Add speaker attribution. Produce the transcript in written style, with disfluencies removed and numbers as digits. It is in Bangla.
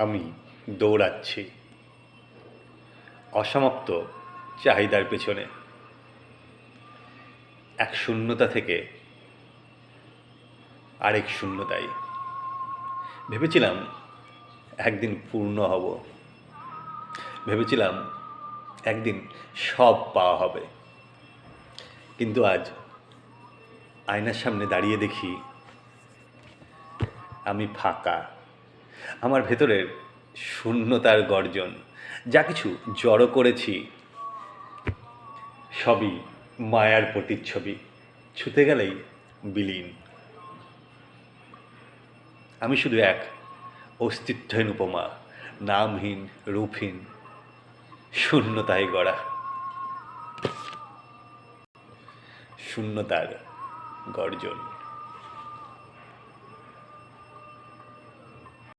Speaker 1: আমি দৌড়াচ্ছি অসমাপ্ত চাহিদার পেছনে, এক শূন্যতা থেকে আরেক শূন্যতায়। ভেবেছিলাম একদিন পূর্ণ হব, ভেবেছিলাম একদিন সব পাওয়া হবে, কিন্তু আজ আয়নার সামনে দাঁড়িয়ে দেখি আমি ফাঁকা। আমার ভেতরের শূন্যতার গর্জন, যা কিছু জড়ো করেছি সবই মায়ার প্রতিচ্ছবি, ছুতে গেলেই বিলীন। আমি শুধু এক অস্তিত্বহীন উপমা, নামহীন, রূপহীন, শূন্যতায় গড়া। শূন্যতার গর্জন।